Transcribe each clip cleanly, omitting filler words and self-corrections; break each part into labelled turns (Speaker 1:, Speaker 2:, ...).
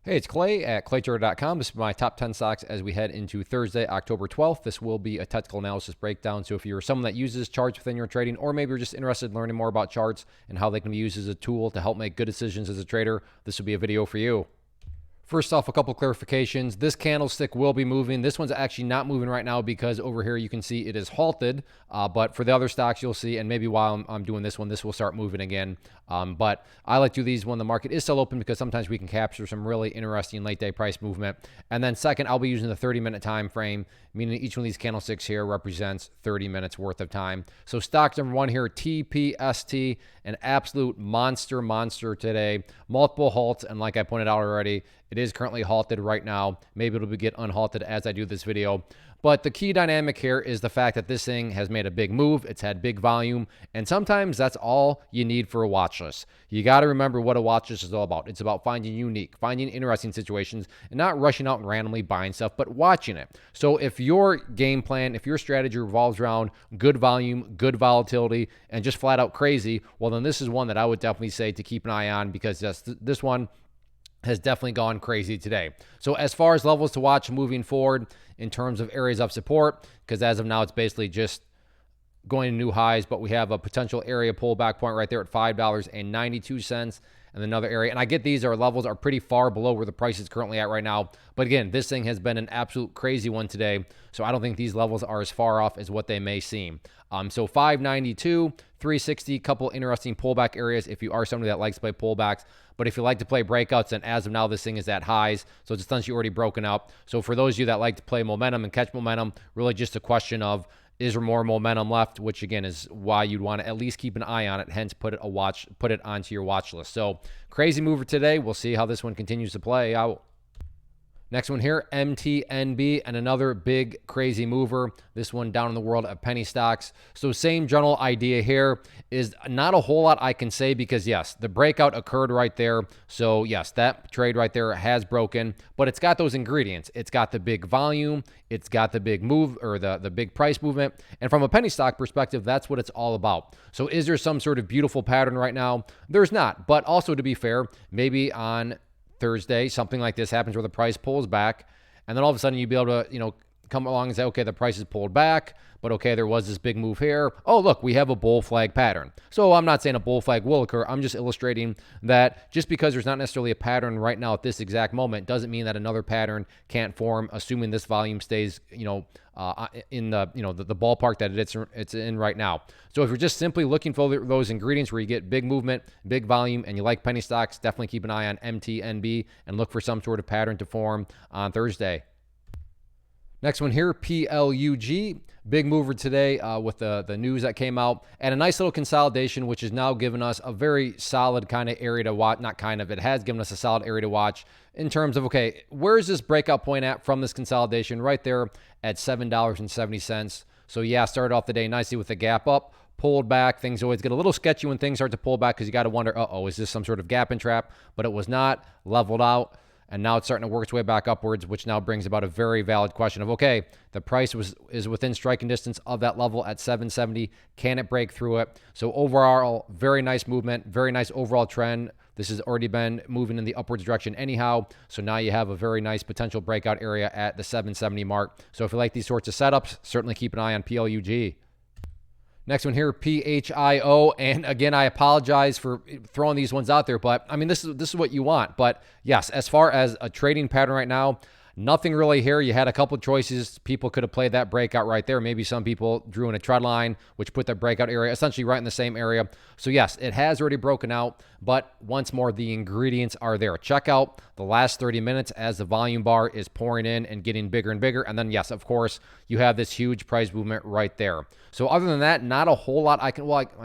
Speaker 1: Hey, it's Clay at claytrader.com. This is my top 10 stocks as we head into Thursday, October 12th. This will be a technical analysis breakdown. So if you're someone that uses charts within your trading, or maybe you're just interested in learning more about charts and how they can be used as a tool to help make good decisions as a trader, this will be a video for you. First off, a couple clarifications. This candlestick will be moving. This one's actually not moving right now because over here you can see it is halted. But for the other stocks you'll see, and maybe while I'm doing this one, this will start moving again. But I like to do these when the market is still open because sometimes we can capture some really interesting late day price movement. And then second, I'll be using the 30-minute time frame, meaning each one of these candlesticks here represents 30 minutes worth of time. So stock number one here, TPST, an absolute monster today. Multiple halts, and like I pointed out already, it is currently halted right now. Maybe it'll get unhalted as I do this video. But the key dynamic here is the fact that this thing has made a big move. It's had big volume. And sometimes that's all you need for a watch list. You got to remember what a watch list is all about. It's about finding unique, finding interesting situations, and not rushing out and randomly buying stuff, but watching it. So if your game plan, if your strategy revolves around good volume, good volatility, and just flat out crazy, well, then this is one that I would definitely say to keep an eye on because this one has definitely gone crazy today. So as far as levels to watch moving forward in terms of areas of support, because as of now, it's basically just going to new highs, but we have a potential area pullback point right there at $5.92 and another area. And I get these levels are pretty far below where the price is currently at right now. But again, this thing has been an absolute crazy one today. So I don't think these levels are as far off as what they may seem. So 592, 360, couple interesting pullback areas if you are somebody that likes to play pullbacks. But if you like to play breakouts, then as of now, this thing is at highs. So it's essentially already broken out. So for those of you that like to play momentum and catch momentum, really just a question of, is there more momentum left? Which again is why you'd want to at least keep an eye on it. Hence, put it onto your watch list. So crazy mover today. We'll see how this one continues to play out. Next one here, MTNB, and another big crazy mover. This one down in the world of penny stocks. So same general idea here is not a whole lot I can say because yes, the breakout occurred right there. So yes, that trade right there has broken, but it's got those ingredients. It's got the big volume. It's got the big move or the big price movement. And from a penny stock perspective, that's what it's all about. So is there some sort of beautiful pattern right now? There's not, but also to be fair, maybe on Thursday, something like this happens where the price pulls back, and then all of a sudden you'd be able to, come along and say, okay, the price is pulled back, but okay, there was this big move here. Oh, look, we have a bull flag pattern. So I'm not saying a bull flag will occur. I'm just illustrating that just because there's not necessarily a pattern right now at this exact moment doesn't mean that another pattern can't form, assuming this volume stays, in the ballpark that it's in right now. So if you're just simply looking for those ingredients where you get big movement, big volume, and you like penny stocks, definitely keep an eye on MTNB and look for some sort of pattern to form on Thursday. Next one here, PLUG, big mover today with the news that came out, and a nice little consolidation, which has now given us a very solid kind of area to watch. It has given us a solid area to watch in terms of, okay, where is this breakout point at from this consolidation? Right there at $7.70. So yeah, started off the day nicely with a gap up, pulled back. Things always get a little sketchy when things start to pull back because you got to wonder, is this some sort of gap and trap? But it was not, leveled out. And now it's starting to work its way back upwards, which now brings about a very valid question of, okay, the price is within striking distance of that level at 770. Can it break through it? So overall, very nice movement, very nice overall trend. This has already been moving in the upwards direction anyhow. So now you have a very nice potential breakout area at the 770 mark. So if you like these sorts of setups, certainly keep an eye on PLUG. Next one here, PHIO, and again, I apologize for throwing these ones out there, but I mean, this is what you want. But yes, as far as a trading pattern right now, nothing really here. You had a couple of choices. People could have played that breakout right there. Maybe some people drew in a trend line, which put their breakout area essentially right in the same area. So yes, it has already broken out, but once more, the ingredients are there. Check out the last 30 minutes as the volume bar is pouring in and getting bigger and bigger. And then yes, of course, you have this huge price movement right there. So other than that, not a whole lot I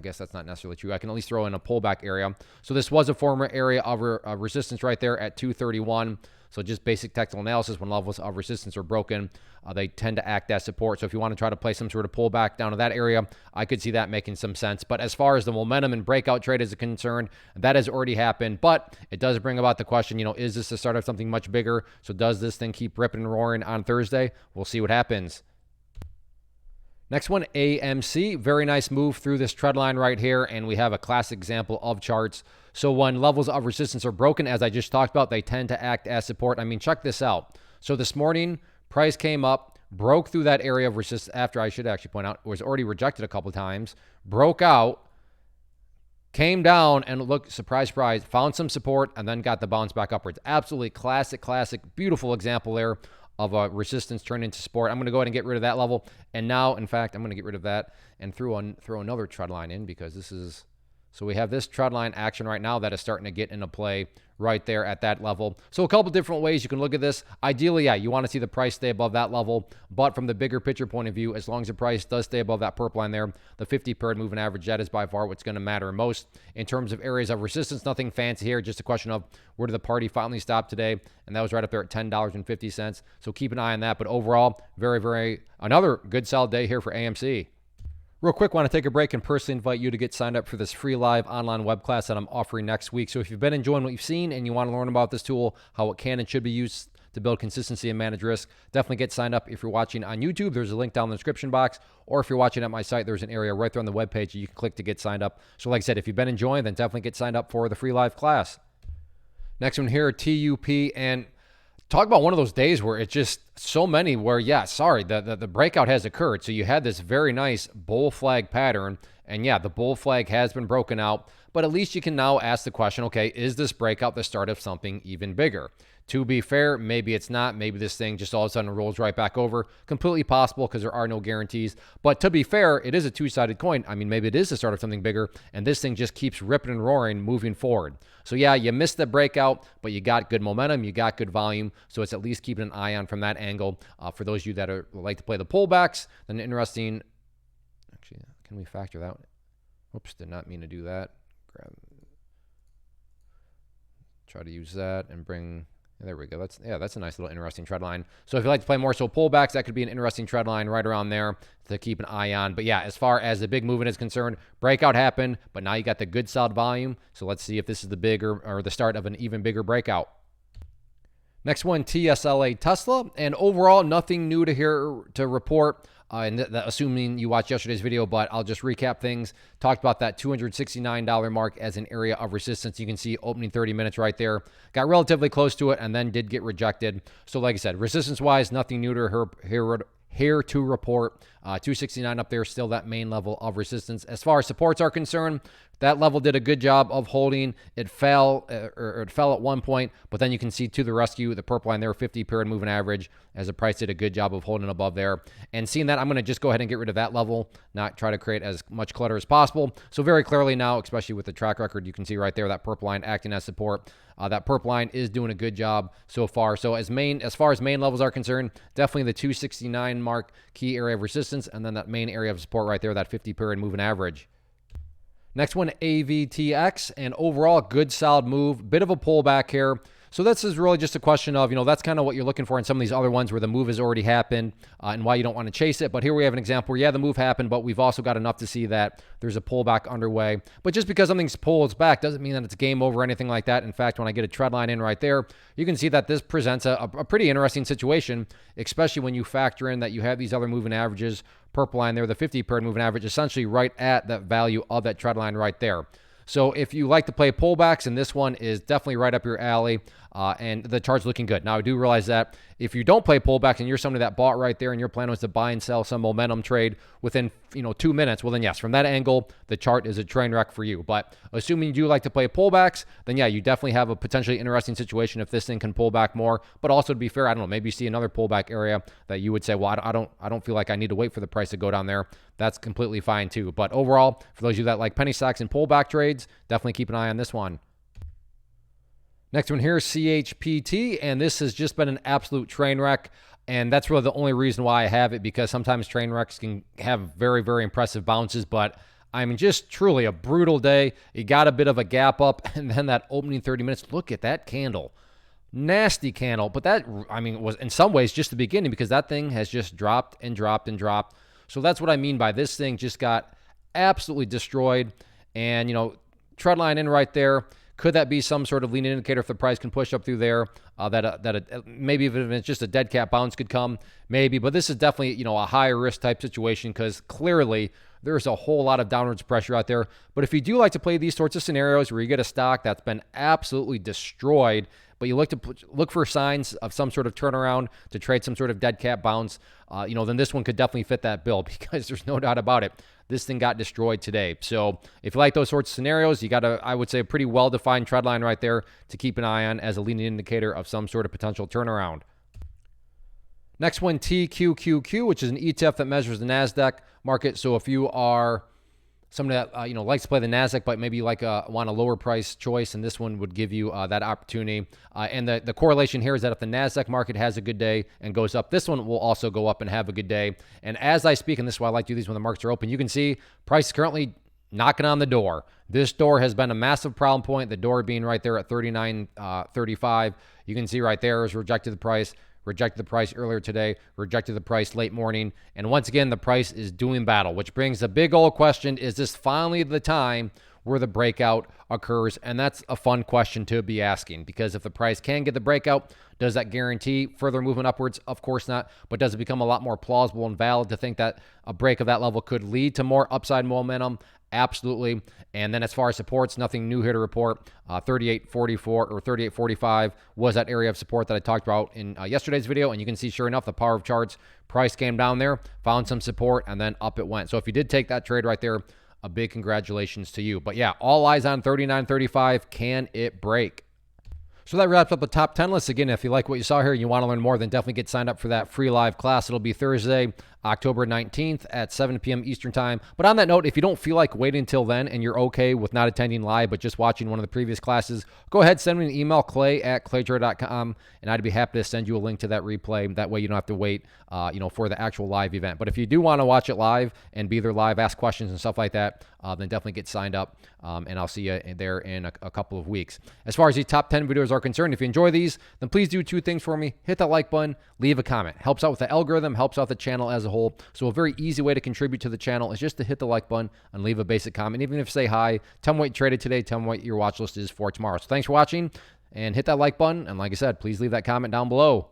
Speaker 1: guess that's not necessarily true. I can at least throw in a pullback area. So this was a former area of resistance right there at 231. So just basic technical analysis, when levels of resistance are broken, they tend to act as support. So if you want to try to play some sort of pullback down to that area, I could see that making some sense. But as far as the momentum and breakout trade is concerned, that has already happened. But it does bring about the question, is this the start of something much bigger? So does this thing keep ripping and roaring on Thursday? We'll see what happens. Next one, AMC. Very nice move through this trend line right here, and we have a classic example of charts. So when levels of resistance are broken, as I just talked about, they tend to act as support. I mean, check this out. So this morning, price came up, broke through that area of resistance after, I should actually point out, it was already rejected a couple of times, broke out, came down, and look, surprise, surprise, found some support, and then got the bounce back upwards. Absolutely classic, beautiful example there of a resistance turned into support. I'm going to go ahead and get rid of that level. And now, in fact, I'm going to get rid of that and throw another trend line in, because this is, so we have this trend line action right now that is starting to get into play right there at that level. So a couple different ways you can look at this. Ideally, yeah, you want to see the price stay above that level, but from the bigger picture point of view, as long as the price does stay above that purple line there, the 50-period moving average, that is by far what's going to matter most. In terms of areas of resistance, nothing fancy here, just a question of where did the party finally stop today, and that was right up there at $10.50. So keep an eye on that, but overall, another good solid day here for AMC. Real quick, want to take a break and personally invite you to get signed up for this free live online web class that I'm offering next week. So if you've been enjoying what you've seen and you want to learn about this tool, how it can and should be used to build consistency and manage risk, definitely get signed up. If you're watching on YouTube, there's a link down in the description box, or if you're watching at my site, there's an area right there on the webpage you can click to get signed up. So like I said, if you've been enjoying, then definitely get signed up for the free live class. Next one here, TUP, and talk about one of those days where it's just so many where, yeah, sorry, the breakout has occurred. So you had this very nice bull flag pattern, and yeah, the bull flag has been broken out, but at least you can now ask the question, okay, is this breakout the start of something even bigger? To be fair, maybe it's not. Maybe this thing just all of a sudden rolls right back over. Completely possible, because there are no guarantees. But to be fair, it is a two-sided coin. I mean, maybe it is the start of something bigger, and this thing just keeps ripping and roaring moving forward. So yeah, you missed the breakout, but you got good momentum, you got good volume, so it's at least keeping an eye on from that angle. For those of you that like to play the pullbacks, then interesting. Actually, can we factor that? Oops, did not mean to do that. Try to use that and bring... There we go. That's a nice little interesting trend line. So if you like to play more so pullbacks, that could be an interesting trend line right around there to keep an eye on. But yeah, as far as the big movement is concerned, breakout happened, but now you got the good solid volume. So let's see if this is the bigger or the start of an even bigger breakout. Next one, TSLA Tesla, and overall nothing new to report. Assuming you watched yesterday's video, but I'll just recap things. Talked about that $269 mark as an area of resistance. You can see opening 30 minutes right there. Got relatively close to it and then did get rejected. So like I said, resistance-wise, nothing new to here to report. 269 up there, still that main level of resistance. As far as supports are concerned, that level did a good job of holding. It fell at one point, but then you can see to the rescue, the purple line there, 50-period moving average, as the price did a good job of holding above there. And seeing that, I'm going to just go ahead and get rid of that level, not try to create as much clutter as possible. So very clearly now, especially with the track record, you can see right there that purple line acting as support. That purple line is doing a good job so far. So as far as main levels are concerned, definitely the 269 mark, key area of resistance, and then that main area of support right there, that 50-period moving average. Next one, AVTX, and overall good solid move, bit of a pullback here. So this is really just a question of, that's kind of what you're looking for in some of these other ones where the move has already happened and why you don't want to chase it. But here we have an example where, yeah, the move happened, but we've also got enough to see that there's a pullback underway. But just because something pulls back doesn't mean that it's game over or anything like that. In fact, when I get a trend line in right there, you can see that this presents a pretty interesting situation, especially when you factor in that you have these other moving averages, purple line there, the 50-period moving average, essentially right at that value of that trend line right there. So if you like to play pullbacks, and this one is definitely right up your alley, and the chart's looking good. Now, I do realize that if you don't play pullbacks and you're somebody that bought right there and your plan was to buy and sell some momentum trade within 2 minutes, well then yes, from that angle, the chart is a train wreck for you. But assuming you do like to play pullbacks, then yeah, you definitely have a potentially interesting situation if this thing can pull back more. But also to be fair, I don't know, maybe you see another pullback area that you would say, well, I don't feel like I need to wait for the price to go down there. That's completely fine too. But overall, for those of you that like penny stocks and pullback trades, definitely keep an eye on this one. Next one here, CHPT, and this has just been an absolute train wreck, and that's really the only reason why I have it, because sometimes train wrecks can have very, very impressive bounces, but I mean, just truly a brutal day. You got a bit of a gap up, and then that opening 30 minutes, look at that candle. Nasty candle, but that, I mean, was in some ways just the beginning, because that thing has just dropped and dropped and dropped. So that's what I mean by this thing just got absolutely destroyed, and, trend line in right there. Could that be some sort of leading indicator if the price can push up through there? Maybe if it's just a dead cat bounce could come, maybe. But this is definitely, a higher risk type situation because clearly there's a whole lot of downwards pressure out there. But if you do like to play these sorts of scenarios where you get a stock that's been absolutely destroyed, but you look for signs of some sort of turnaround to trade some sort of dead cat bounce, then this one could definitely fit that bill because there's no doubt about it. This thing got destroyed today. So if you like those sorts of scenarios, you got I would say, a pretty well-defined trend line right there to keep an eye on as a leading indicator of some sort of potential turnaround. Next one, TQQQ, which is an ETF that measures the NASDAQ market. So if you are somebody that likes to play the NASDAQ, but maybe want a lower price choice, and this one would give you that opportunity. And the correlation here is that if the NASDAQ market has a good day and goes up, this one will also go up and have a good day. And as I speak, and this is why I like to do these when the markets are open, you can see price is currently knocking on the door. This door has been a massive problem point. The door being right there at 39.35. You can see right there is rejected the price earlier today, rejected the price late morning. And once again, the price is doing battle, which brings the big old question, is this finally the time where the breakout occurs? And that's a fun question to be asking, because if the price can get the breakout, does that guarantee further movement upwards? Of course not. But does it become a lot more plausible and valid to think that a break of that level could lead to more upside momentum? Absolutely. And then as far as supports, nothing new here to report. 38.44 or 38.45 was that area of support that I talked about in yesterday's video. And you can see, sure enough, the power of charts, price came down there, found some support, and then up it went. So if you did take that trade right there, a big congratulations to you. But yeah, all eyes on 39.35. Can it break? So that wraps up the top 10 list. Again, if you like what you saw here and you want to learn more, then definitely get signed up for that free live class. It'll be Thursday, October 19th at 7 p.m. Eastern time. But on that note, if you don't feel like waiting until then and you're okay with not attending live but just watching one of the previous classes, go ahead, send me an email, clay@claytrader.com, and I'd be happy to send you a link to that replay. That way you don't have to wait for the actual live event. But if you do want to watch it live and be there live, ask questions and stuff like that, then definitely get signed up, and I'll see you there in a couple of weeks. As far as these top 10 videos are concerned, if you enjoy these, then please do two things for me. Hit that like button, leave a comment. Helps out with the algorithm, helps out the channel as a whole. So a very easy way to contribute to the channel is just to hit the like button and leave a basic comment. Even if you say hi, tell me what you traded today, tell me what your watch list is for tomorrow. So thanks for watching, and hit that like button. And like I said, please leave that comment down below.